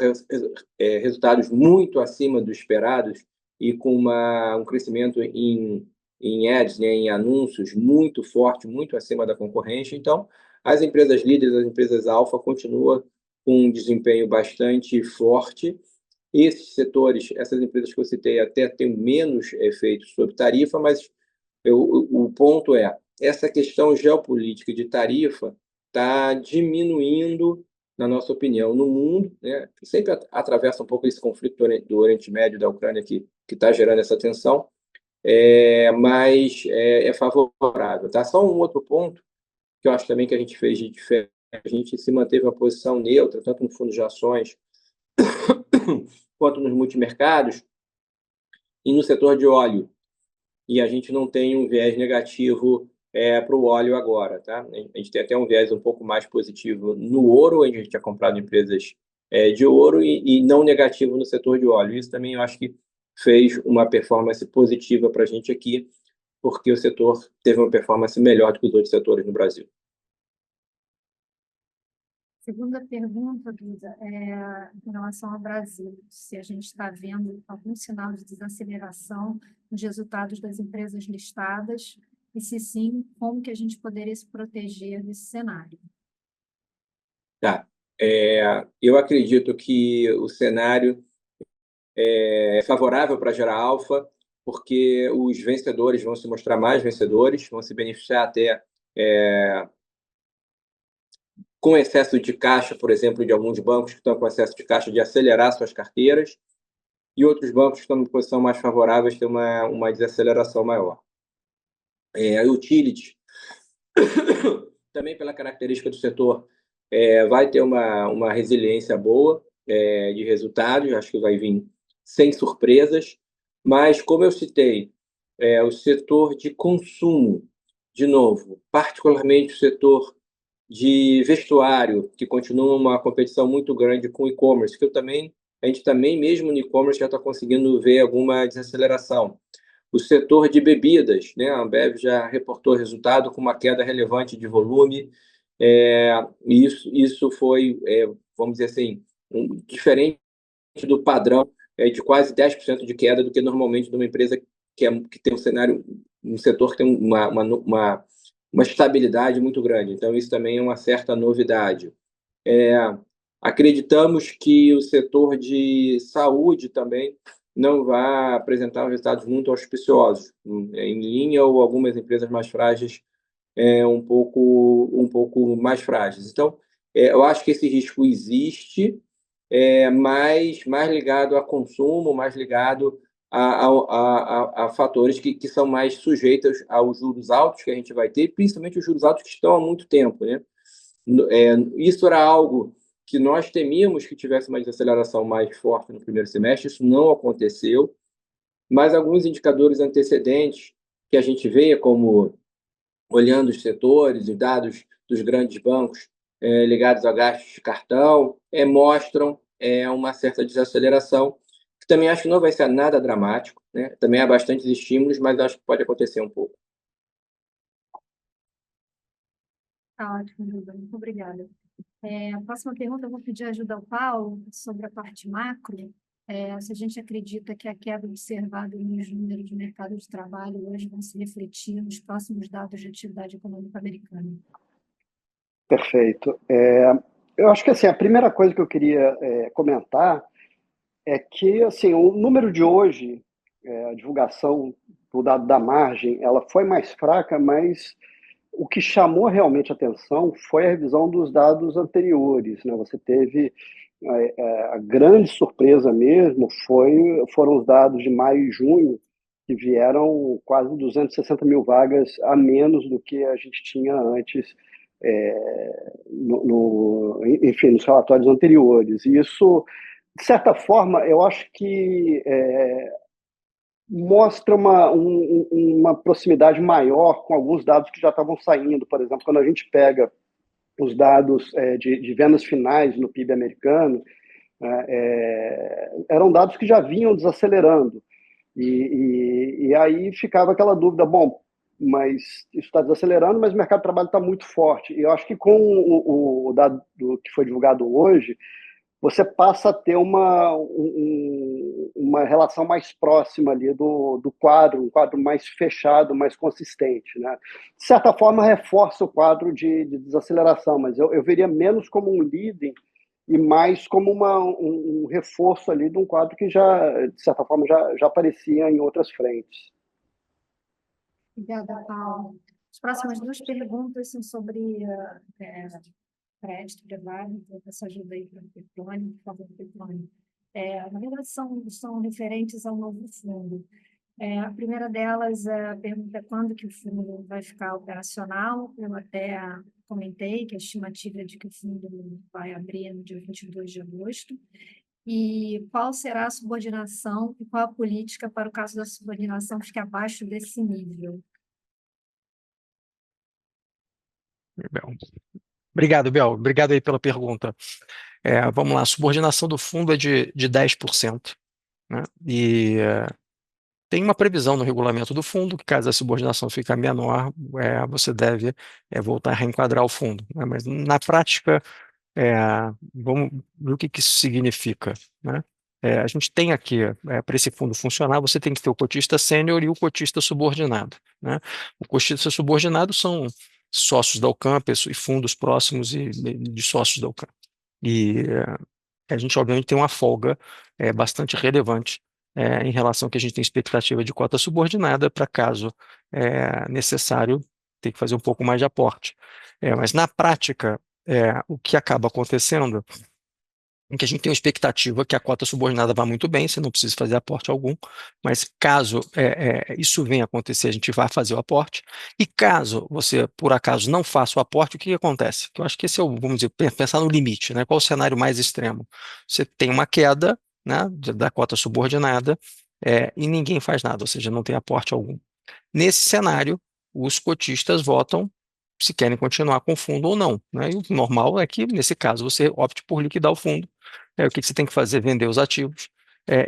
resultados muito acima dos esperados e com um crescimento em ads, né, em anúncios, muito forte, muito acima da concorrência. Então, as empresas líderes, as empresas alfa, continuam com um desempenho bastante forte. Esses setores, essas empresas que eu citei, até têm menos efeitos sobre tarifa, mas o ponto é, essa questão geopolítica de tarifa está diminuindo, na nossa opinião, no mundo, né, que sempre atravessa um pouco esse conflito do Oriente Médio, da Ucrânia, que está gerando essa tensão, mas é favorável. Tá? Só um outro ponto que eu acho também que a gente fez de diferente, a gente se manteve uma posição neutra, tanto no fundo de ações quanto nos multimercados e no setor de óleo. E a gente não tem um viés negativo para o óleo agora. Tá? A gente tem até um viés um pouco mais positivo no ouro, onde a gente tinha comprado empresas de ouro, e não negativo no setor de óleo. Isso também eu acho que fez uma performance positiva para a gente aqui, porque o setor teve uma performance melhor do que os outros setores no Brasil. Segunda pergunta, Duda, em relação ao Brasil, se a gente está vendo algum sinal de desaceleração nos resultados das empresas listadas, e se sim, como que a gente poderia se proteger desse cenário? Tá. Eu acredito que o cenário é favorável para gerar alfa, porque os vencedores vão se mostrar mais vencedores, vão se beneficiar até com excesso de caixa, por exemplo, de alguns bancos que estão com excesso de caixa, de acelerar suas carteiras, e outros bancos que estão em posição mais favorável ter uma desaceleração maior. A utility, também pela característica do setor, vai ter uma resiliência boa de resultados, acho que vai vir sem surpresas, mas, como eu citei, o setor de consumo, de novo, particularmente o setor de vestuário, que continua uma competição muito grande com o e-commerce, que a gente também, mesmo no e-commerce, já está conseguindo ver alguma desaceleração. O setor de bebidas, né? A Ambev já reportou resultado com uma queda relevante de volume, e isso foi, vamos dizer assim, diferente do padrão de quase 10% de queda do que normalmente de uma empresa que tem um setor que tem uma estabilidade muito grande. Então, isso também é uma certa novidade. Acreditamos que o setor de saúde também não vai apresentar resultados muito auspiciosos, em linha, ou algumas empresas mais frágeis, um pouco mais frágeis. Então, eu acho que esse risco existe, mais ligado a consumo, mais ligado a fatores que são mais sujeitos aos juros altos que a gente vai ter, principalmente os juros altos que estão há muito tempo, né? Isso era algo que nós temíamos que tivesse uma desaceleração mais forte no primeiro semestre, isso não aconteceu, mas alguns indicadores antecedentes que a gente vê, como olhando os setores, os dados dos grandes bancos ligados a gastos de cartão, mostram uma certa desaceleração, que também acho que não vai ser nada dramático, né? Também há bastantes estímulos, mas acho que pode acontecer um pouco. Tá ótimo, Duda. Muito obrigada. A próxima pergunta eu vou pedir ajuda ao Paulo sobre a parte macro. Se a gente acredita que a queda observada nos números de mercado de trabalho hoje vão se refletir nos próximos dados de atividade econômica americana. Perfeito. Eu acho que assim, a primeira coisa que eu queria comentar é que assim, o número de hoje, a divulgação o dado da margem, ela foi mais fraca, mas o que chamou realmente atenção foi a revisão dos dados anteriores, né? Você teve a grande surpresa mesmo foram os dados de maio e junho, que vieram quase 260 mil vagas a menos do que a gente tinha antes, enfim, nos relatórios anteriores. E isso, de certa forma, eu acho que mostra uma proximidade maior com alguns dados que já estavam saindo. Por exemplo, quando a gente pega os dados de vendas finais no PIB americano, eram dados que já vinham desacelerando. E aí ficava aquela dúvida, bom, mas isso está desacelerando, mas o mercado de trabalho está muito forte. E eu acho que com o dado que foi divulgado hoje, você passa a ter uma relação mais próxima ali do quadro, um quadro mais fechado, mais consistente, né? De certa forma, reforça o quadro de desaceleração, mas eu veria menos como um leading e mais como um reforço ali de um quadro que já, de certa forma, já aparecia em outras frentes. Obrigada, Paulo. As próximas duas perguntas são sobre crédito privado. Então, essa ajuda aí para o Petrônio, por favor, Petrônio. Na verdade, são referentes ao novo fundo. A primeira delas é a pergunta quando que o fundo vai ficar operacional. Eu até comentei que a estimativa é de que o fundo vai abrir no dia 22 de agosto. E qual será a subordinação e qual a política para o caso da subordinação ficar abaixo desse nível? Obrigado, Bel. Obrigado aí pela pergunta. Vamos lá, a subordinação do fundo é de 10%, né? E tem uma previsão no regulamento do fundo que, caso a subordinação fique menor, você deve voltar a reenquadrar o fundo, né? Mas, na prática, vamos ver o que isso significa, né? A gente tem aqui, para esse fundo funcionar, você tem que ter o cotista sênior e o cotista subordinado, né? O cotista subordinado são sócios da Alcamp e fundos próximos de sócios da Alcamp. E a gente, obviamente, tem uma folga bastante relevante em relação ao que a gente tem expectativa de cota subordinada para caso necessário ter que fazer um pouco mais de aporte. Mas, na prática, o que acaba acontecendo em que a gente tem uma expectativa que a cota subordinada vá muito bem, você não precisa fazer aporte algum, mas caso isso venha a acontecer, a gente vai fazer o aporte, e caso você, por acaso, não faça o aporte, o que acontece? Que eu acho que esse é o, vamos dizer, pensar no limite, né? Qual o cenário mais extremo? Você tem uma queda, né, da cota subordinada, e ninguém faz nada, ou seja, não tem aporte algum. Nesse cenário, os cotistas votam se querem continuar com o fundo ou não, né? E o normal é que, nesse caso, você opte por liquidar o fundo. O que você tem que fazer? Vender os ativos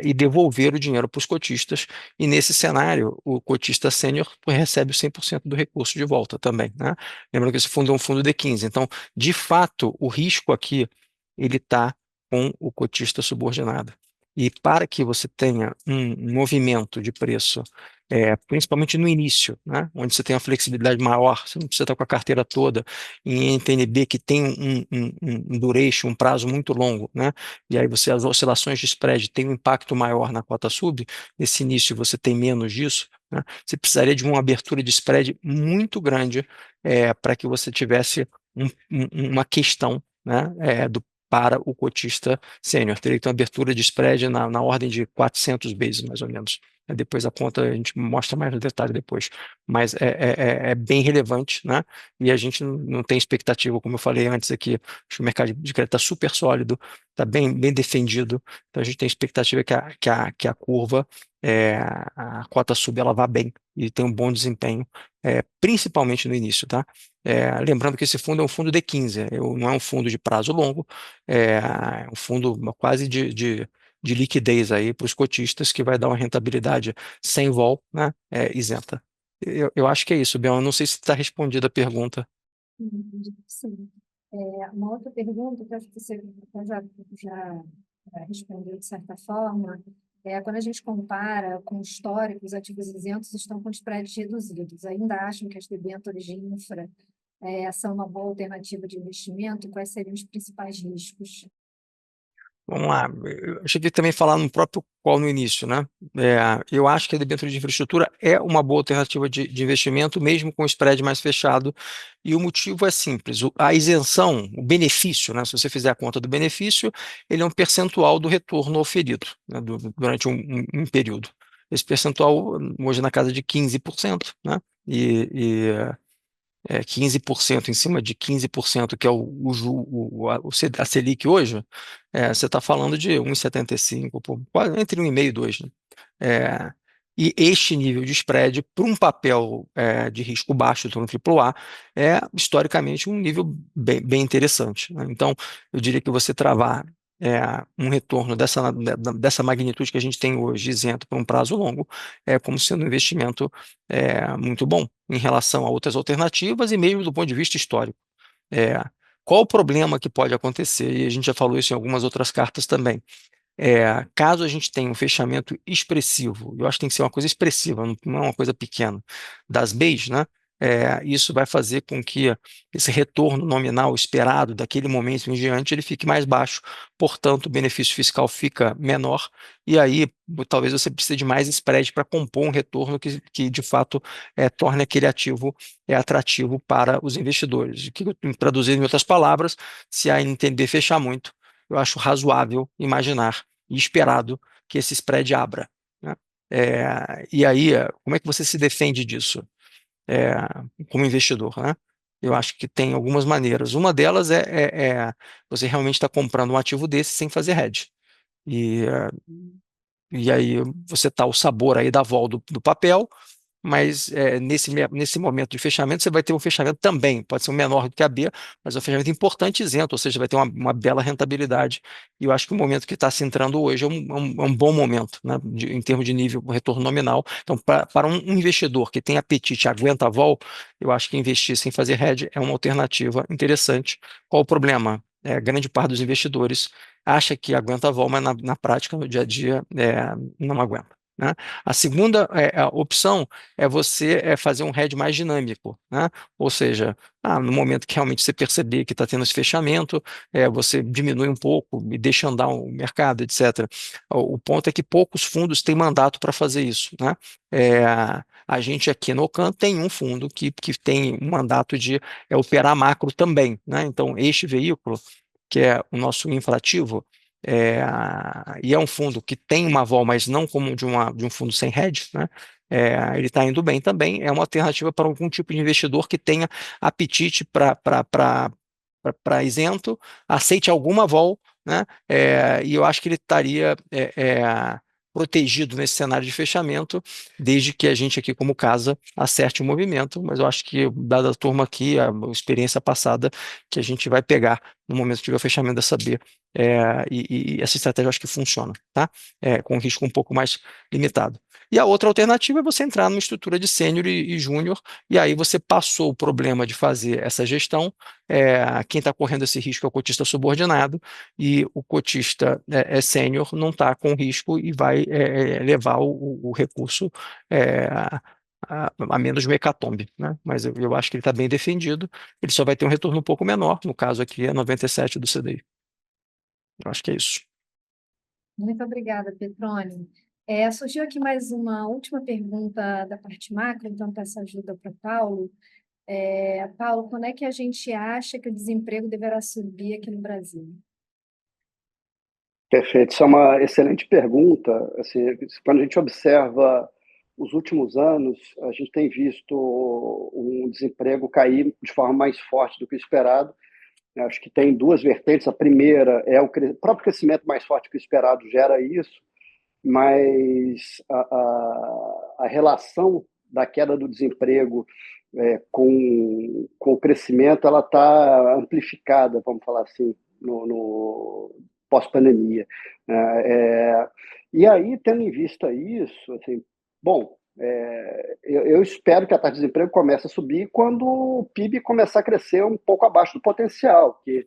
e devolver o dinheiro para os cotistas. E, nesse cenário, o cotista sênior recebe os 100% do recurso de volta também, né? Lembrando que esse fundo é um fundo D15. Então, de fato, o risco aqui ele está com o cotista subordinado. E para que você tenha um movimento de preço, principalmente no início, né, onde você tem uma flexibilidade maior, você não precisa estar com a carteira toda em NTNB que tem um duration, um prazo muito longo, né, e aí as oscilações de spread têm um impacto maior na cota sub, nesse início você tem menos disso, né, você precisaria de uma abertura de spread muito grande para que você tivesse uma questão, né, para o cotista sênior. Teria que ter uma abertura de spread na ordem de 400 bases, mais ou menos. Depois a conta a gente mostra mais no detalhe depois. Mas é bem relevante, né? E a gente não tem expectativa, como eu falei antes aqui, acho que o mercado de crédito está super sólido, está bem defendido, então a gente tem expectativa que a curva, a cota sub, ela vá bem e tem um bom desempenho, principalmente no início, tá? Lembrando que esse fundo é um fundo D15, não é um fundo de prazo longo, é um fundo quase de liquidez aí para os cotistas, que vai dar uma rentabilidade sem vol, né, isenta. Eu acho que é isso, Bel. Eu não sei se está respondida a pergunta. Sim. Uma outra pergunta que eu acho que você já respondeu de certa forma, quando a gente compara com o histórico, os ativos isentos estão com spreads reduzidos. Ainda acham que as debêntures de infra são uma boa alternativa de investimento? Quais seriam os principais riscos? Vamos lá. Eu cheguei também a falar no próprio call no início, né? Eu acho que a debênture de infraestrutura é uma boa alternativa de investimento, mesmo com o spread mais fechado. E o motivo é simples: a isenção, o benefício, né? Se você fizer a conta do benefício, ele é um percentual do retorno oferido, né? Durante um período. Esse percentual, hoje, na casa de 15%, né? E 15% em cima de 15%, que é a Selic hoje, você está falando de 1,75, quase entre 1,5 e 2, né? É, e este nível de spread para um papel de risco baixo, então AAA, é historicamente um nível bem interessante, né? Então, eu diria que você travar um retorno dessa magnitude que a gente tem hoje, isento por um prazo longo, é como sendo um investimento muito bom em relação a outras alternativas e mesmo do ponto de vista histórico. É, qual o problema que pode acontecer? E a gente já falou isso em algumas outras cartas também. Caso a gente tenha um fechamento expressivo, eu acho que tem que ser uma coisa expressiva, não é uma coisa pequena, das Bs, né? Isso vai fazer com que esse retorno nominal esperado daquele momento em diante ele fique mais baixo, portanto, o benefício fiscal fica menor, e aí talvez você precise de mais spread para compor um retorno que de fato torne aquele ativo atrativo para os investidores. Traduzindo em outras palavras, se a NTNB fechar muito, eu acho razoável imaginar e esperado que esse spread abra, né? E aí, como é que você se defende disso, é, como investidor, né? Eu acho que tem algumas maneiras. Uma delas você realmente está comprando um ativo desse sem fazer hedge. E, é, e aí você está o sabor aí da vol do papel, mas nesse momento de fechamento você vai ter um fechamento também, pode ser um menor do que a B, mas é um fechamento importante isento, ou seja, vai ter uma bela rentabilidade. E eu acho que o momento que está se entrando hoje é um bom momento, né, em termos de nível retorno nominal. Então, para um investidor que tem apetite e aguenta a vol, eu acho que investir sem fazer hedge é uma alternativa interessante. Qual o problema? Grande parte dos investidores acha que aguenta a vol, mas na prática, no dia a dia, não aguenta, né? A segunda a opção é você fazer um hedge mais dinâmico, né? Ou seja, no momento que realmente você perceber que está tendo esse fechamento, você diminui um pouco e deixa andar o mercado, etc. O ponto é que poucos fundos têm mandato para fazer isso, né? A gente aqui no Ocam tem um fundo que tem um mandato de operar macro também, né? Então, este veículo, que é o nosso infrativo, é, e é um fundo que tem uma vol, mas não como de um fundo sem hedge, né? Ele está indo bem também, é uma alternativa para algum tipo de investidor que tenha apetite para isento, aceite alguma vol, né? E eu acho que ele estaria protegido nesse cenário de fechamento, desde que a gente aqui como casa acerte o movimento, mas eu acho que, dada a turma aqui, a experiência passada, que a gente vai pegar no momento que tiver o fechamento dessa B, e essa estratégia eu acho que funciona, tá? Com um risco um pouco mais limitado. E a outra alternativa é você entrar numa estrutura de sênior e júnior, e aí você passou o problema de fazer essa gestão. Quem está correndo esse risco é o cotista subordinado, e o cotista sênior não está com risco e vai levar o recurso a menos de um hecatombe, né? Mas eu acho que ele está bem defendido, ele só vai ter um retorno um pouco menor, no caso aqui é 97 do CDI. Eu acho que é isso. Muito obrigada, Petrone. Surgiu aqui mais uma última pergunta da parte macro, então peço ajuda para Paulo. Paulo, quando é que a gente acha que o desemprego deverá subir aqui no Brasil? Perfeito, isso é uma excelente pergunta. Assim, quando a gente observa os últimos anos, a gente tem visto um desemprego cair de forma mais forte do que o esperado. Eu acho que tem duas vertentes. A primeira é o próprio crescimento mais forte que o esperado gera isso, mas a relação da queda do desemprego com o crescimento ela está amplificada, vamos falar assim, no pós-pandemia. E aí, tendo em vista isso, assim, bom, eu espero que a taxa de desemprego comece a subir quando o PIB começar a crescer um pouco abaixo do potencial, que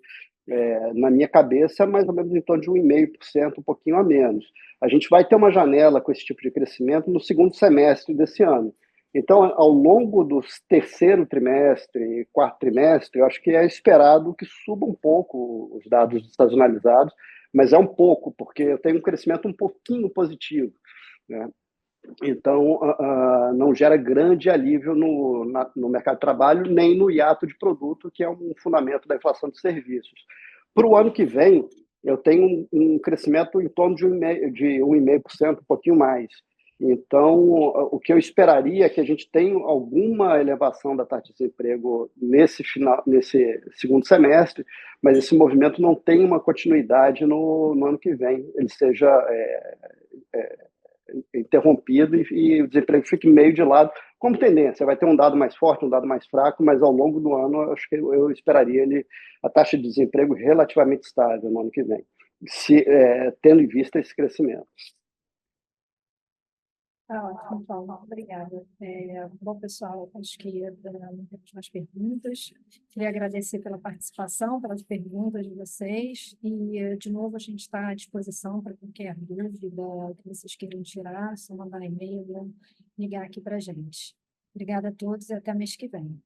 na minha cabeça é mais ou menos em torno de 1,5%, um pouquinho a menos. A gente vai ter uma janela com esse tipo de crescimento no segundo semestre desse ano. Então, ao longo do terceiro trimestre e quarto trimestre, eu acho que é esperado que suba um pouco os dados estacionalizados, mas é um pouco, porque eu tenho um crescimento um pouquinho positivo, né? Então, não gera grande alívio no mercado de trabalho, nem no hiato de produto, que é um fundamento da inflação de serviços. Para o ano que vem, eu tenho um crescimento em torno de 1,5%, um pouquinho mais. Então, o que eu esperaria é que a gente tenha alguma elevação da taxa de desemprego nesse segundo semestre, mas esse movimento não tem uma continuidade no ano que vem, ele seja interrompido e o desemprego fique meio de lado, como tendência. Vai ter um dado mais forte, um dado mais fraco, mas ao longo do ano, acho que eu esperaria a taxa de desemprego relativamente estável no ano que vem, tendo em vista esse crescimento. Ótimo, Paulo. Obrigada. Bom, pessoal, acho que não temos mais perguntas. Queria agradecer pela participação, pelas perguntas de vocês. E, de novo, a gente está à disposição para qualquer dúvida que vocês queiram tirar, só mandar e-mail ou ligar aqui para a gente. Obrigada a todos e até mês que vem.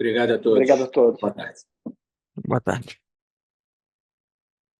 Obrigado a todos. Obrigado a todos. Boa tarde. Boa tarde.